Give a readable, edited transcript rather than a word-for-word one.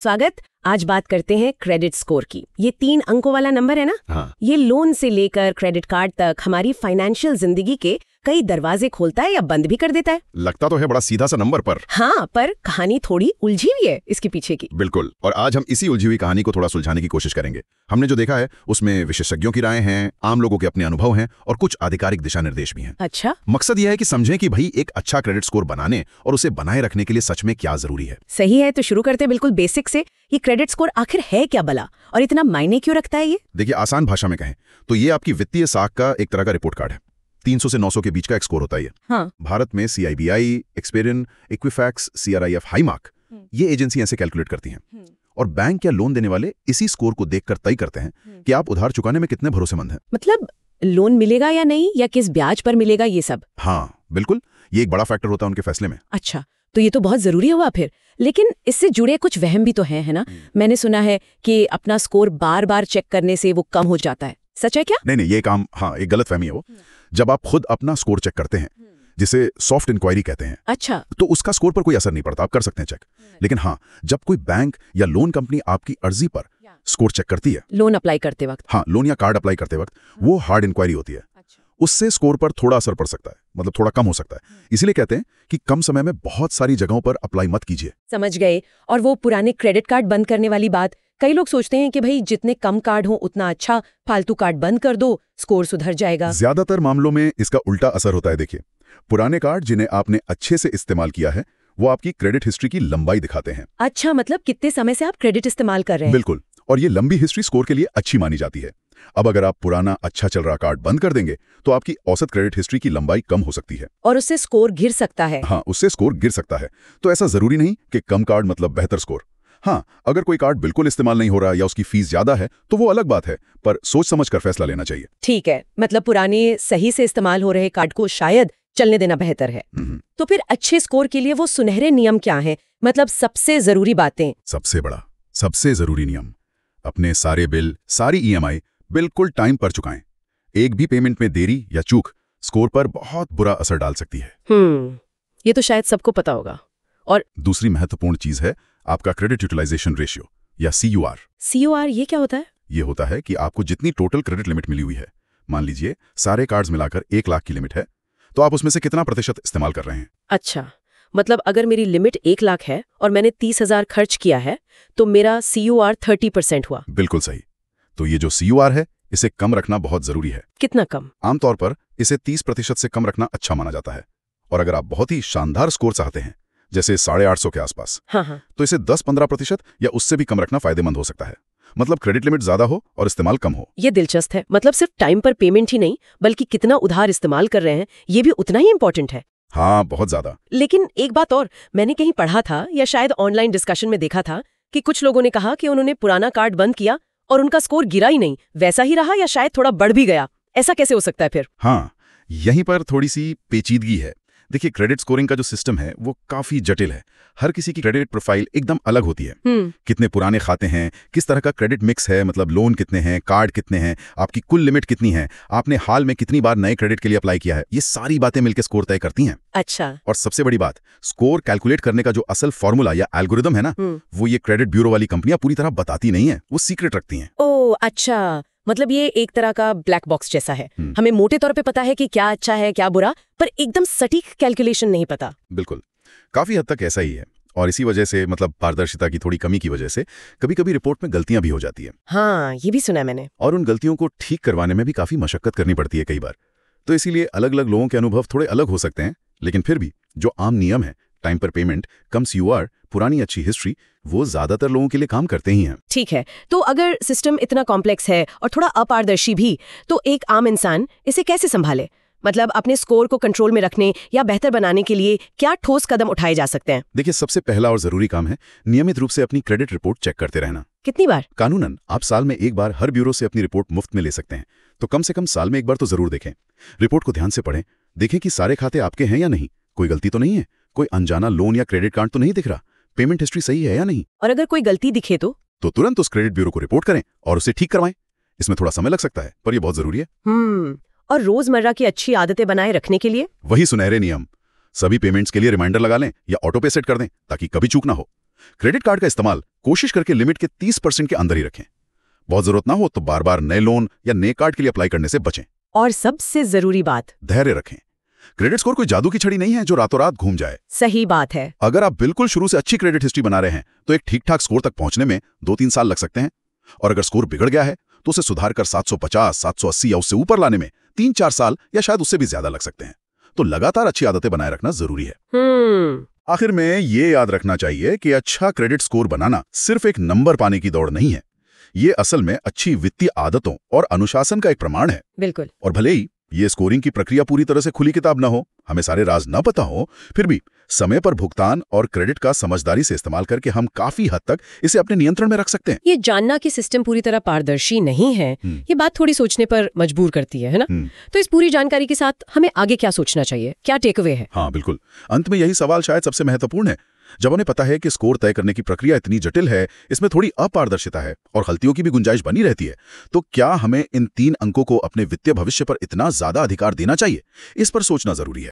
स्वागत। आज बात करते हैं क्रेडिट स्कोर की। ये 3 अंकों वाला नंबर है ना? हाँ। ये लोन से लेकर क्रेडिट कार्ड तक हमारी फाइनेंशियल जिंदगी के कई दरवाजे खोलता है या बंद भी कर देता है। लगता तो है बड़ा सीधा सा नंबर पर। हाँ, पर कहानी थोड़ी उलझी हुई है इसके पीछे की। बिल्कुल, और आज हम इसी उलझी हुई कहानी को थोड़ा सुलझाने की कोशिश करेंगे। हमने जो देखा है उसमें विशेषज्ञों की राय हैं, आम लोगों के अपने अनुभव हैं और कुछ आधिकारिक दिशा निर्देश भी हैं। अच्छा, मकसद यह है कि समझें कि भाई एक अच्छा क्रेडिट स्कोर बनाने और उसे बनाए रखने के लिए सच में क्या जरूरी है। सही है। तो शुरू करते हैं बिल्कुल बेसिक से। ये क्रेडिट स्कोर आखिर है क्या भला, और इतना मायने क्यों रखता है ये? देखिए, आसान भाषा में कहें तो ये आपकी वित्तीय साख का एक तरह का रिपोर्ट कार्ड है। 300 से 900 के बीच का एक स्कोर होता है। हाँ। भारत में CIBI, Experian, Equifax, CRIF, High Mark, ये एजेंसी ऐसे कैलकुलेट करती हैं। और बैंक या लोन देने वाले इसी स्कोर को देखकर तय करते हैं कि आप उधार चुकाने में कितने भरोसेमंद हैं। मतलब लोन मिलेगा या नहीं, या किस ब्याज पर मिलेगा, ये सब? हाँ बिल्कुल, ये एक बड़ा फैक्टर होता है उनके फैसले में। अच्छा, तो ये तो बहुत जरूरी हुआ फिर। लेकिन इससे जुड़े कुछ वहम भी तो है ना? मैंने सुना है कि अपना स्कोर बार बार चेक करने से वो कम हो जाता है। सच है क्या? नहीं, ये काम एक गलतफहमी है वो। जब आप खुद अपना स्कोर चेक करते हैं, जिसे सॉफ्ट इंक्वायरी कहते हैं, अच्छा, तो उसका स्कोर पर कोई असर नहीं पड़ता, आप कर सकते हैं चेक। लेकिन हाँ, जब कोई बैंक या लोन कंपनी आपकी अर्जी पर स्कोर चेक करती है, लोन अप्लाई करते वक्त, हाँ, लोन या कार्ड अप्लाई करते वक्त, वो हार्ड इंक्वायरी होती है। उससे स्कोर पर थोड़ा असर पड़ सकता है, मतलब थोड़ा कम हो सकता है। इसीलिए कहते हैं कि कम समय में बहुत सारी जगहों पर अप्लाई मत कीजिए। समझ गए। और वो पुराने क्रेडिट कार्ड बंद करने वाली बात, कई लोग सोचते हैं कि भाई जितने कम कार्ड हो उतना अच्छा, फालतू कार्ड बंद कर दो, स्कोर सुधर जाएगा। ज्यादातर मामलों में इसका उल्टा असर होता है। देखिए, पुराने कार्ड जिन्हें आपने अच्छे से इस्तेमाल किया है, वो आपकी क्रेडिट हिस्ट्री की लंबाई दिखाते हैं। अच्छा, मतलब कितने समय से आप क्रेडिट इस्तेमाल कर रहे हैं? बिल्कुल, और ये लंबी हिस्ट्री स्कोर के लिए अच्छी मानी जाती है। अब अगर आप पुराना अच्छा चल रहा कार्ड बंद कर देंगे तो आपकी औसत क्रेडिट हिस्ट्री की लंबाई कम हो सकती है और उससे स्कोर गिर सकता है। हाँ, उससे स्कोर गिर सकता है। तो ऐसा जरूरी नहीं कि कम कार्ड मतलब बेहतर स्कोर। हाँ, अगर कोई कार्ड बिल्कुल इस्तेमाल नहीं हो रहा या उसकी फीस ज्यादा है तो वो अलग बात है, पर सोच समझ कर फैसला लेना चाहिए। ठीक है, मतलब पुराने सही से इस्तेमाल हो रहे कार्ड को शायद चलने देना बेहतर है। तो फिर अच्छे स्कोर के लिए वो सुनहरे नियम क्या हैं? मतलब सबसे जरूरी बातें। सबसे जरूरी नियम, अपने सारे बिल, सारी EMI बिल्कुल टाइम पर चुकाएं। एक भी पेमेंट में देरी या चूक स्कोर पर बहुत बुरा असर डाल सकती है। ये तो शायद सबको पता होगा। और दूसरी महत्वपूर्ण चीज है आपका क्रेडिट यूटिलाइजेशन रेशियो या CUR। CUR ये क्या होता है? ये होता है कि आपको जितनी टोटल क्रेडिट लिमिट मिली हुई है, मान लीजिए सारे कार्ड्स मिलाकर 1 लाख की लिमिट है, तो आप उसमें से कितना प्रतिशत इस्तेमाल कर रहे हैं। अच्छा, मतलब अगर मेरी लिमिट 1 लाख है और मैंने 30,000 खर्च किया है तो मेरा CUR 30% हुआ। बिल्कुल सही। तो ये जो CUR है, इसे कम रखना बहुत जरूरी है। कितना कम? आमतौर पर इसे 30% से कम रखना अच्छा माना जाता है। और अगर आप बहुत ही शानदार स्कोर चाहते हैं, जैसे 850 के आसपास, हाँ, तो इसे 10-15% या उससे भी कम रखना फायदेमंद हो सकता है। मतलब क्रेडिट लिमिट ज्यादा हो और इस्तेमाल कम हो। ये दिलचस्प है। मतलब सिर्फ टाइम पर पेमेंट ही नहीं, बल्कि कितना उधार इस्तेमाल कर रहे हैं ये भी उतना ही इम्पोर्टेंट है। हाँ, बहुत ज्यादा। लेकिन एक बात और, मैंने कहीं पढ़ा था या शायद ऑनलाइन डिस्कशन में देखा था कि कुछ लोगों ने कहा कि उन्होंने पुराना कार्ड बंद किया और उनका स्कोर गिरा ही नहीं, वैसा ही रहा या शायद थोड़ा बढ़ भी गया। ऐसा कैसे हो सकता है फिर? हाँ, यहीं पर थोड़ी सी पेचीदगी है। देखिए, क्रेडिट स्कोरिंग का जो सिस्टम है वो काफी जटिल है। हर किसी की क्रेडिट प्रोफाइल एकदम अलग होती है। कितने पुराने खाते हैं, किस तरह का क्रेडिट मिक्स है, मतलब लोन कितने हैं, कार्ड कितने हैं, आपकी कुल लिमिट कितनी है, आपने हाल में कितनी बार नए क्रेडिट के लिए अप्लाई किया है, ये सारी बातें मिलकर स्कोर तय करती हैं। अच्छा। और सबसे बड़ी बात, स्कोर कैलकुलेट करने का जो असल फॉर्मूला या एल्गोरिदम है ना, वो ये क्रेडिट ब्यूरो वाली कंपनियां पूरी तरह बताती नहीं है, वो सीक्रेट रखती हैं। ओह अच्छा, मतलब ये एक तरह का ब्लैक बॉक्स जैसा है। हमें मोटे तौर पे पता है कि क्या अच्छा है क्या बुरा, पर एकदम सटीक कैलकुलेशन नहीं पता। बिल्कुल, काफी हद तक ऐसा ही है। और इसी वजह से, मतलब पारदर्शिता की थोड़ी कमी की वजह से, कभी कभी रिपोर्ट में गलतियां भी हो जाती है। हाँ, ये भी सुना है मैंने। और उन गलतियों को ठीक करवाने में भी काफी मशक्कत करनी पड़ती है कई बार। तो इसीलिए अलग अलग लोगों के अनुभव थोड़े अलग हो सकते हैं, लेकिन फिर भी जो आम नियम है, टाइम पर पेमेंट, कम CUR, पुरानी अच्छी हिस्ट्री, वो ज्यादातर लोगों के लिए काम करते ही हैं। ठीक है, तो अगर सिस्टम इतना कॉम्प्लेक्स है और थोड़ा अपारदर्शी भी, तो एक आम इंसान इसे कैसे संभाले? मतलब अपने स्कोर को कंट्रोल में रखने या बेहतर बनाने के लिए क्या ठोस कदम उठाए जा सकते हैं? देखिए, सबसे पहला और जरूरी काम है नियमित रूप से अपनी क्रेडिट रिपोर्ट चेक करते रहना। कितनी बार? कानूनन आप साल में एक बार हर ब्यूरो से अपनी रिपोर्ट मुफ्त में ले सकते हैं, तो कम से कम साल में एक बार तो जरूर देखें। रिपोर्ट को ध्यान से पढ़ें, देखें कि सारे खाते आपके हैं या नहीं, कोई गलती तो नहीं है, कोई अनजाना लोन या क्रेडिट कार्ड तो नहीं दिख रहा, पेमेंट हिस्ट्री सही है या नहीं। और अगर कोई गलती दिखे तो तुरंत उस क्रेडिट ब्यूरो को रिपोर्ट करें और उसे ठीक करवाएं। इसमें थोड़ा समय लग सकता है, पर यह बहुत जरूरी है। और रोजमर्रा की अच्छी आदतें बनाए रखने के लिए वही सुनहरे नियम, सभी पेमेंट्स के लिए रिमाइंडर लगा लें या ऑटो पे सेट कर दें ताकि कभी चूक ना हो। क्रेडिट कार्ड का इस्तेमाल कोशिश करके लिमिट के 30% के अंदर ही रखें। बहुत जरूरत ना हो तो बार बार नए लोन या नए कार्ड के लिए अप्लाई करने से बचें। और सबसे जरूरी बात, धैर्य रखें। क्रेडिट स्कोर कोई जादू की छड़ी नहीं है जो रातों रात घूम जाए। सही बात है। अगर आप बिल्कुल शुरू से अच्छी क्रेडिट हिस्ट्री बना रहे हैं तो एक ठीक-ठाक स्कोर तक पहुंचने में 2-3 साल लग सकते हैं, और अगर स्कोर बिगड़ गया है तो उसे सुधार कर 750, 780 या उससे ऊपर लाने में 3-4 साल या शायद उससे भी ज्यादा लग सकते हैं। तो लगातार अच्छी आदतें बनाए रखना जरूरी है। आखिर में ये याद रखना चाहिए कि अच्छा क्रेडिट स्कोर बनाना सिर्फ एक नंबर पाने की दौड़ नहीं है। ये असल में अच्छी वित्तीय आदतों और अनुशासन का एक प्रमाण है। बिल्कुल। और भले ही ये स्कोरिंग की प्रक्रिया पूरी तरह से खुली किताब न हो, हमें सारे राज न पता हो, फिर भी समय पर भुगतान और क्रेडिट का समझदारी से इस्तेमाल करके हम काफी हद तक इसे अपने नियंत्रण में रख सकते हैं। ये जानना कि सिस्टम पूरी तरह पारदर्शी नहीं है, ये बात थोड़ी सोचने पर मजबूर करती है ना? तो इस पूरी जानकारी के साथ हमें आगे क्या सोचना चाहिए, क्या टेक अवे है? हाँ बिल्कुल, अंत में यही सवाल शायद सबसे महत्वपूर्ण है। जब उन्हें पता है कि स्कोर तय करने की प्रक्रिया इतनी जटिल है, इसमें थोड़ी अपारदर्शिता है और गलतियों की भी गुंजाइश बनी रहती है, तो क्या हमें इन 3 अंकों को अपने वित्तीय भविष्य पर इतना ज्यादा अधिकार देना चाहिए? इस पर सोचना जरूरी है।